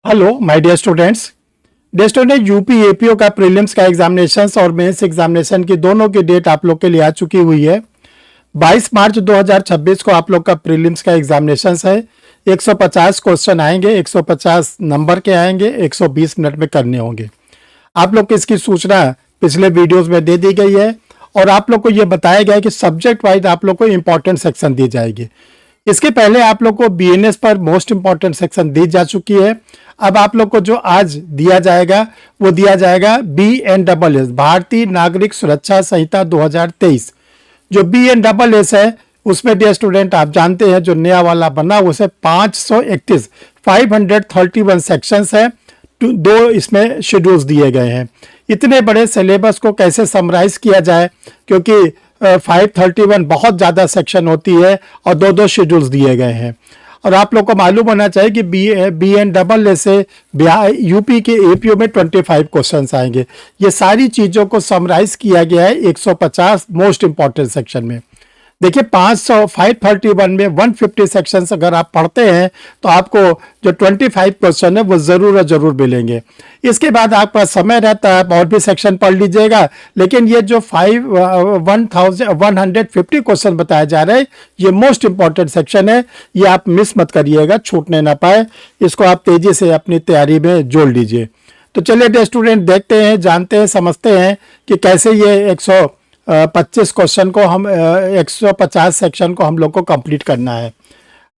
Hello my dear students. Dear student, UP APO का prelims का examinations और mains examination की दोनों की डेट आप लोग के लिए आ चुकी हुई है। 22 मार्च 2026 को आप लोग का प्रीलिम्स का एग्जामिनेशंस है। 150 क्वेश्चन आएंगे, 150 नंबर के आएंगे, 120 मिनट में करने होंगे। आप लोग को इसकी सूचना पिछले वीडियोस में दे दी गई है और आप लोग को यह बताया गया है कि सब्जेक्ट वाइज आप लोग को इंपॉर्टेंट सेक्शन दी जाएगी। इसके पहले आप लोग को बीएनएस पर मोस्ट इंपॉर्टेंट सेक्शन दी जा चुकी है। अब आप लोग को जो आज दिया जाएगा वो दिया जाएगा BNSS, भारतीय नागरिक सुरक्षा संहिता 2023। जो BNSS है उसमें डियर स्टूडेंट आप जानते हैं जो नया वाला बना उसे 531 सेक्शंस है। दो इसमें शेड्यूल्स दिए गए हैं। इतने बड़े सिलेबस को कैसे समराइज किया जाए, क्योंकि 531 बहुत ज़्यादा सेक्शन होती है और दो दो शेड्यूल्स दिए गए हैं। और आप लोग को मालूम होना चाहिए कि BNSS से यूपी के एपीओ में 25 क्वेश्चंस आएंगे। ये सारी चीज़ों को समराइज किया गया है 150 मोस्ट इंपॉर्टेंट सेक्शन में। देखिए 531 में 150 सेक्शंस अगर आप पढ़ते हैं तो आपको जो 25 क्वेश्चन है वो जरूर मिलेंगे। इसके बाद आपका समय रहता है, और भी सेक्शन पढ़ लीजिएगा। लेकिन ये जो 1150 क्वेश्चन बताया जा रहा है ये मोस्ट इंपॉर्टेंट सेक्शन है। ये आप मिस मत करिएगा, छूटने ना पाए। इसको आप तेजी से अपनी तैयारी में जोड़ लीजिए। तो चलिए स्टूडेंट, देखते हैं, जानते हैं, समझते हैं कि कैसे ये 125 क्वेश्चन को हम 150 सेक्शन को हम लोग को कंप्लीट करना है।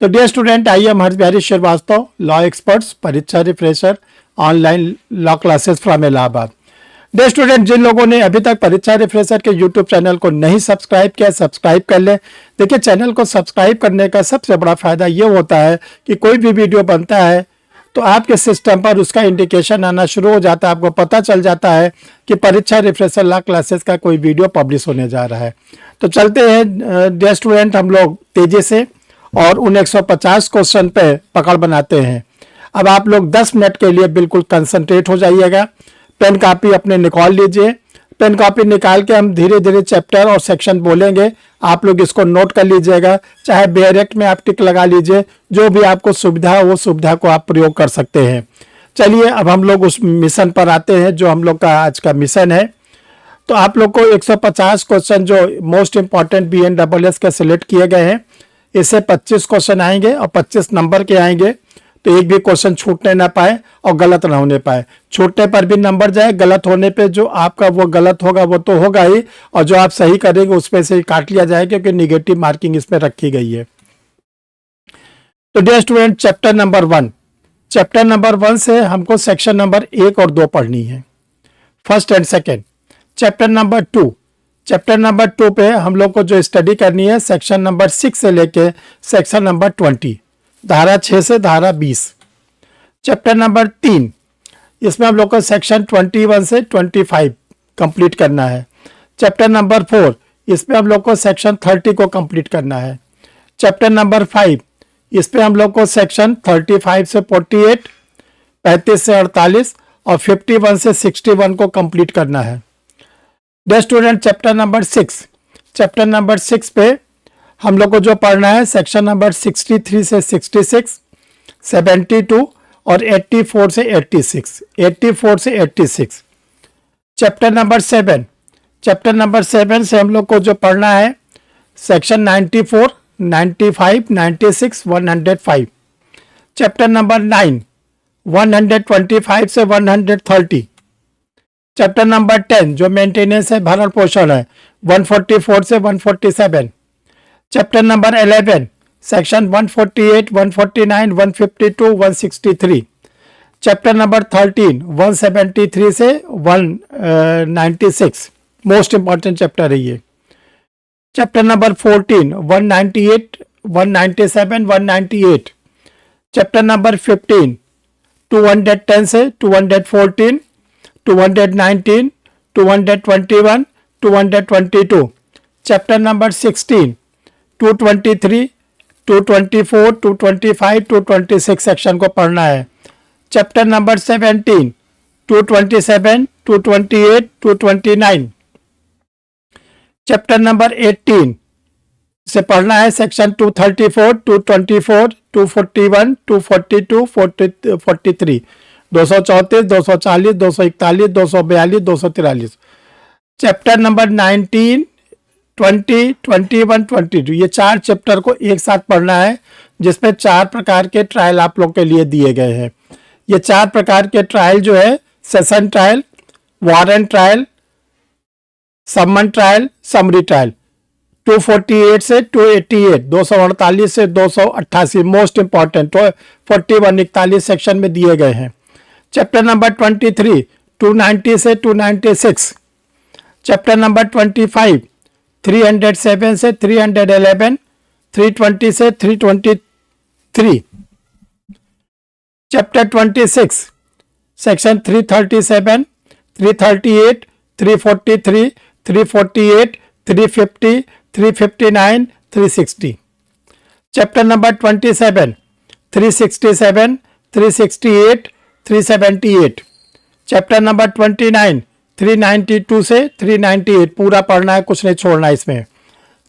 तो dear student, I am Harshbihari Srivastava, law experts, Pariksha refresher, online law classes from Allahabad. Dear student, जिन लोगों ने अभी तक परीक्षा रिफ्रेशर के यूट्यूब चैनल को नहीं सब्सक्राइब किया, सब्सक्राइब कर ले। देखिए चैनल को सब्सक्राइब करने का सबसे बड़ा फायदा ये होता है कि कोई भी वीडियो बनता है तो आपके सिस्टम पर उसका इंडिकेशन आना शुरू हो जाता है, आपको पता चल जाता है कि परीक्षा रिफ्रेशर लॉ क्लासेस का कोई वीडियो पब्लिश होने जा रहा है। तो चलते हैं डियर स्टूडेंट, हम लोग तेजी से और उन 150 क्वेश्चन पे पकड़ बनाते हैं। अब आप लोग 10 मिनट के लिए बिल्कुल कंसंट्रेट हो जाइएगा। पेन कापी अपने निकाल लीजिए। पेन कॉपी निकाल के हम धीरे धीरे चैप्टर और सेक्शन बोलेंगे, आप लोग इसको नोट कर लीजिएगा। चाहे डायरेक्ट में आप टिक लगा लीजिए, जो भी आपको सुविधा है वो सुविधा को आप प्रयोग कर सकते हैं। चलिए अब हम लोग उस मिशन पर आते हैं जो हम लोग का आज का मिशन है। तो आप लोग को 150 क्वेश्चन जो मोस्ट इंपॉर्टेंट BNSS के सिलेक्ट किए गए हैं, इससे 25 क्वेश्चन आएंगे और 25 नंबर के आएंगे। तो एक भी क्वेश्चन छूटने ना पाए और गलत ना होने पाए। छूटने पर भी नंबर जाए, गलत होने पे जो आपका वो गलत होगा वो तो होगा ही, और जो आप सही करेंगे उसमें से काट लिया जाएगा, क्योंकि निगेटिव मार्किंग इसमें रखी गई है। तो डियर स्टूडेंट, चैप्टर नंबर 1 से हमको सेक्शन नंबर 1 और 2 पढ़नी है, first and second. Chapter number 2 पे हम लोग को जो स्टडी करनी है सेक्शन नंबर 6 से लेके सेक्शन नंबर 20, धारा 6 से धारा 20। चैप्टर नंबर 3, इसमें हम लोग को सेक्शन 21 से 25 कंप्लीट करना है। चैप्टर नंबर 4, इसमें हम लोग को सेक्शन 30 को कंप्लीट करना है। चैप्टर नंबर 5, इसमें हम लोग को सेक्शन 35 से 48, 35 से 48 और 51 से 61 को कंप्लीट करना है। डियर स्टूडेंट, चैप्टर नंबर 6 पे हम लोग को जो पढ़ना है सेक्शन नंबर 63 से 66, 72 और 84 से 86। चैप्टर नंबर 7 से हम लोग को जो पढ़ना है सेक्शन 94, 95, 96, 105। चैप्टर नंबर 9, 125 से 130। चैप्टर नंबर 10 जो मेंटेनेंस है, भरण पोषण है, 144 से 147। Chapter number 11, section 148, 149, 152, 163। Chapter number 13, 173 से 196, मोस्ट इंपॉर्टेंट चैप्टर है ये। Chapter number 14, 198, 197, 198। चैप्टर नंबर 15, 210 से 214, 219, 221, 222। चैप्टर नंबर 16, 223, 224, 225, 226 सेक्शन को पढ़ना है। Chapter number 17, 227, 228, 229। चैप्टर नंबर 18 से पढ़ना है सेक्शन 234, 224, 241, 242, 43, 234, 240, 241, 242, 243। चैप्टर नंबर 19, 20, 21, 22, ये 4 चैप्टर को एक साथ पढ़ना है, जिसमें 4 प्रकार के ट्रायल आप लोग के लिए दिए गए हैं। ये 4 प्रकार के ट्रायल जो है, सेशन ट्रायल, वारंट ट्रायल, समन ट्रायल, समरी ट्रायल, 248 से 288, 248 से 288 मोस्ट इंपॉर्टेंट, 41, 41 सेक्शन में दिए गए हैं। चैप्टर नंबर 23, 290 से 296। चैप्टर नंबर 25, 307 से 311, 320 से 323। Chapter 26, section 337, 338, 343, 348, 350, 359, 360। Chapter number 27, 367, 368, 378। Chapter number 29, 392 से 398 पूरा पढ़ना है, कुछ नहीं छोड़ना इसमें।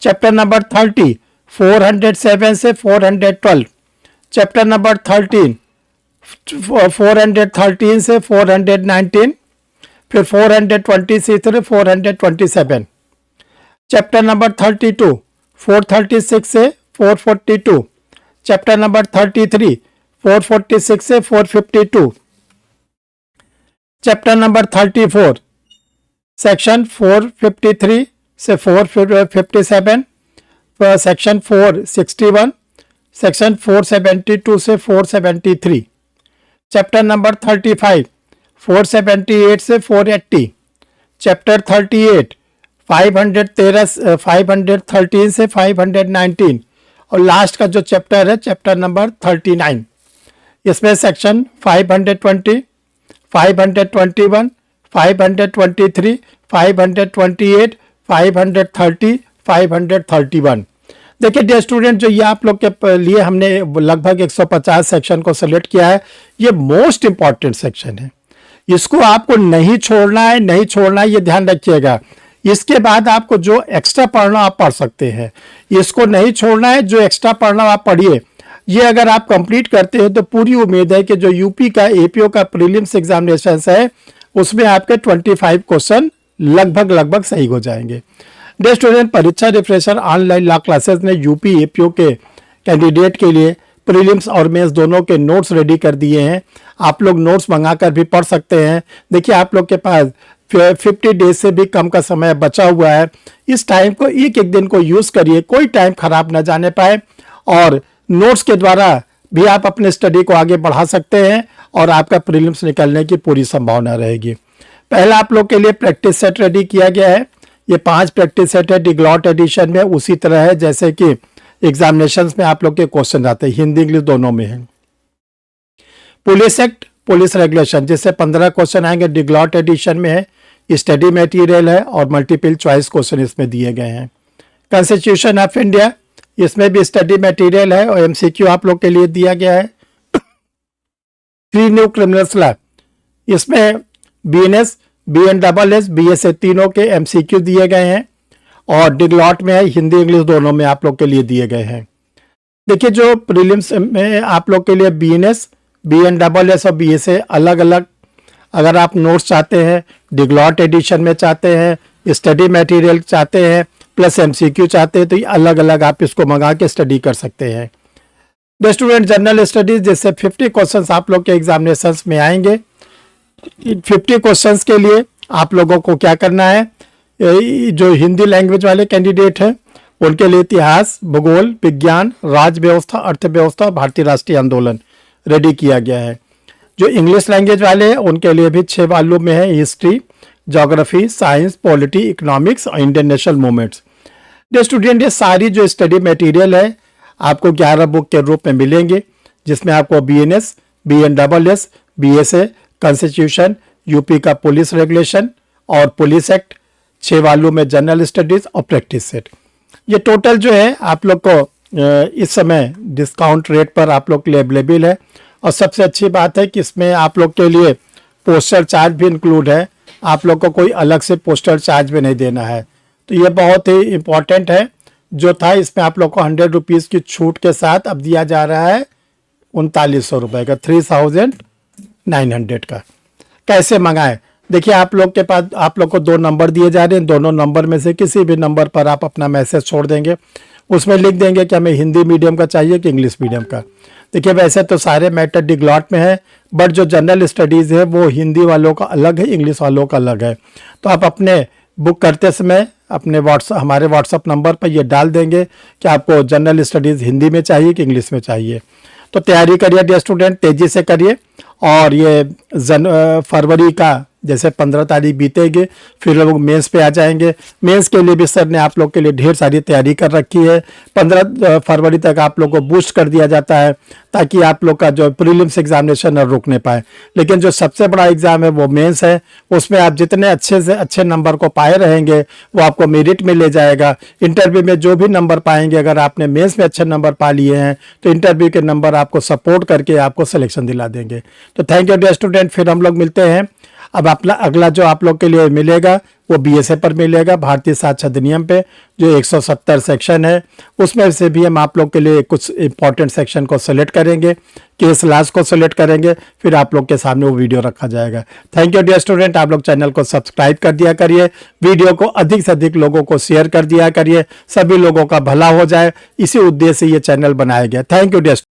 चैप्टर नंबर 30, 407 से 412। चैप्टर नंबर 13, 413 से 419, फिर 420 से 427। चैप्टर नंबर 32, 436 से 442। चैप्टर नंबर 33, 446 से 452। चैप्टर नंबर 34, सेक्शन 453 से 457, सेक्शन 461, सेक्शन 472 से 473। चैप्टर नंबर 35, 478 से 480। चैप्टर 38, 513 से 519। और लास्ट का जो चैप्टर है, चैप्टर नंबर 39, इसमें सेक्शन 520, 521, 523, 528, 530, 531। देखिए डियर स्टूडेंट, जो ये आप लोग के लिए हमने लगभग 150 सेक्शन को सेलेक्ट किया है, ये मोस्ट इंपॉर्टेंट सेक्शन है। इसको आपको नहीं छोड़ना है, नहीं छोड़ना है, ये ध्यान रखिएगा। इसके बाद आपको जो एक्स्ट्रा पढ़ना आप पढ़ सकते हैं, इसको नहीं छोड़ना है, जो एक्स्ट्रा पढ़ना आप पढ़िए। ये अगर आप कंप्लीट करते हो तो पूरी उम्मीद है कि जो यूपी का एपीओ का प्रीलिम्स एग्जामिनेशन है, उसमें आपके 25 क्वेश्चन लगभग सही हो जाएंगे। डियर स्टूडेंट, परीक्षा रिफ्रेशर ऑनलाइन लॉ क्लासेस ने यूपी एपीओ के कैंडिडेट के लिए प्रीलिम्स और मेंस दोनों के नोट्स रेडी कर दिए हैं। आप लोग नोट्स मंगाकर भी पढ़ सकते हैं। देखिए आप लोग के पास 50 डेज से भी कम का समय बचा हुआ है। इस टाइम को एक दिन को यूज़ करिए, कोई टाइम खराब ना जाने पाए, और नोट्स के द्वारा भी आप अपने स्टडी को आगे बढ़ा सकते हैं और आपका प्रीलिम्स निकलने की पूरी संभावना रहेगी। पहला आप लोग के लिए प्रैक्टिस सेट रेडी किया गया है। ये 5 प्रैक्टिस सेट है डिग्लॉट एडिशन में, उसी तरह है जैसे कि एग्जामिनेशंस में आप लोग के क्वेश्चन आते हैं, हिंदी इंग्लिश दोनों में है। पुलिस एक्ट, पुलिस रेगुलेशन, जिससे 15 क्वेश्चन आएंगे, डिग्लॉट एडिशन में है। स्टडी मटेरियल है और मल्टीपल चॉइस क्वेश्चन इसमें दिए गए हैं। कॉन्स्टिट्यूशन ऑफ इंडिया, इसमें भी स्टडी मटेरियल है और एमसीक्यू आप लोग के लिए दिया गया है। 3 न्यू क्रिमिनल्स लॉ, इसमें बीएनएस, बीएनडबलएस, बीएसए तीनों के एमसीक्यू दिए गए हैं और डिग्लॉट में है, हिंदी इंग्लिश दोनों में आप लोग के लिए दिए गए हैं। देखिए जो प्रीलिम्स में आप लोग के लिए बीएनएस, बीएनडबलएस और बीएसए अलग अलग, अगर आप नोट्स चाहते हैं, डिग्लॉट एडिशन में चाहते हैं, स्टडी मटेरियल चाहते हैं, प्लस एमसीक्यू चाहते हैं, तो ये अलग अलग आप इसको मंगा के स्टडी कर सकते हैं। द स्टूडेंट जनरल स्टडीज, जिससे 50 क्वेश्चंस आप लोग के एग्जामिनेशंस में आएंगे। 50 क्वेश्चंस के लिए आप लोगों को क्या करना है, जो हिंदी लैंग्वेज वाले कैंडिडेट हैं उनके लिए इतिहास, भूगोल, विज्ञान, राज्य व्यवस्था, अर्थव्यवस्था, भारतीय राष्ट्रीय आंदोलन रेडी किया गया है। जो इंग्लिश लैंग्वेज वाले हैं उनके लिए भी 6 वॉल्यूम में है, history, geography, science, polity, economics और Indian national movements. Dear student, ये सारी जो स्टडी मटेरियल है आपको 11 बुक के रूप में मिलेंगे, जिसमें आपको बीएनएस, बीएनडबलएस, बीएसए, कॉन्स्टिट्यूशन, यूपी का पुलिस रेगुलेशन और पुलिस एक्ट, 6 वॉल्यूम में जनरल स्टडीज और प्रैक्टिस सेट। ये टोटल जो है आप लोग को इस समय डिस्काउंट रेट पर आप लोग के लिए अवेलेबल है। और सबसे अच्छी बात है कि इसमें आप लोग के लिए पोस्टर चार्ज भी इंक्लूड है, आप लोग को कोई अलग से पोस्टर चार्ज भी नहीं देना है। तो ये बहुत ही इम्पॉर्टेंट है। जो था इसमें आप लोग को 100 रुपीज़ की छूट के साथ अब दिया जा रहा है 3900 रुपये का, 3900 का। कैसे मंगाएं? देखिए आप लोग के पास, आप लोग को 2 नंबर दिए जा रहे हैं, दोनों नंबर में से किसी भी नंबर पर आप अपना मैसेज छोड़ देंगे। उसमें लिख देंगे कि हमें हिंदी मीडियम का चाहिए कि इंग्लिश मीडियम का। देखिए वैसे तो सारे मैटर डिग्लॉट में है, बट जो जनरल स्टडीज़ है वो हिंदी वालों का अलग है, इंग्लिश वालों का अलग है। तो आप अपने बुक करते समय अपने हमारे व्हाट्सअप नंबर पर ये डाल देंगे कि आपको जनरल स्टडीज़ हिंदी में चाहिए कि इंग्लिश में चाहिए। तो तैयारी करिए डियर स्टूडेंट, तेज़ी से करिए। और ये फरवरी का जैसे 15 तारीख बीतेगी, फिर लोग मेंस पे आ जाएंगे। मेंस के लिए भी सर ने आप लोग के लिए ढेर सारी तैयारी कर रखी है। 15 फरवरी तक आप लोग को बूस्ट कर दिया जाता है ताकि आप लोग का जो प्रीलिम्स एग्जामिनेशन है रुक नहीं पाए। लेकिन जो सबसे बड़ा एग्जाम है वो मेंस है, उसमें आप जितने अच्छे से अच्छे नंबर को पाए रहेंगे वो आपको मेरिट में ले जाएगा। इंटरव्यू में जो भी नंबर पाएंगे, अगर आपने मेंस में अच्छे नंबर पा लिए हैं तो इंटरव्यू के नंबर आपको सपोर्ट करके आपको सिलेक्शन दिला देंगे। तो थैंक यू डियर स्टूडेंट, फिर हम लोग मिलते हैं। अब अपना अगला जो आप लोग के लिए मिलेगा वो बीएसए पर मिलेगा, भारतीय साक्षर अधिनियम पे, जो 170 सेक्शन है उसमें से भी हम आप लोग के लिए कुछ इंपॉर्टेंट सेक्शन को सेलेक्ट करेंगे, केस लॉज को सेलेक्ट करेंगे, फिर आप लोग के सामने वो वीडियो रखा जाएगा। थैंक यू डियर स्टूडेंट, आप लोग चैनल को सब्सक्राइब कर दिया करिए, वीडियो को अधिक से अधिक लोगों को शेयर कर दिया करिए, सभी लोगों का भला हो जाए, इसी उद्देश्य से ये चैनल बनाया गया। Thank you dear.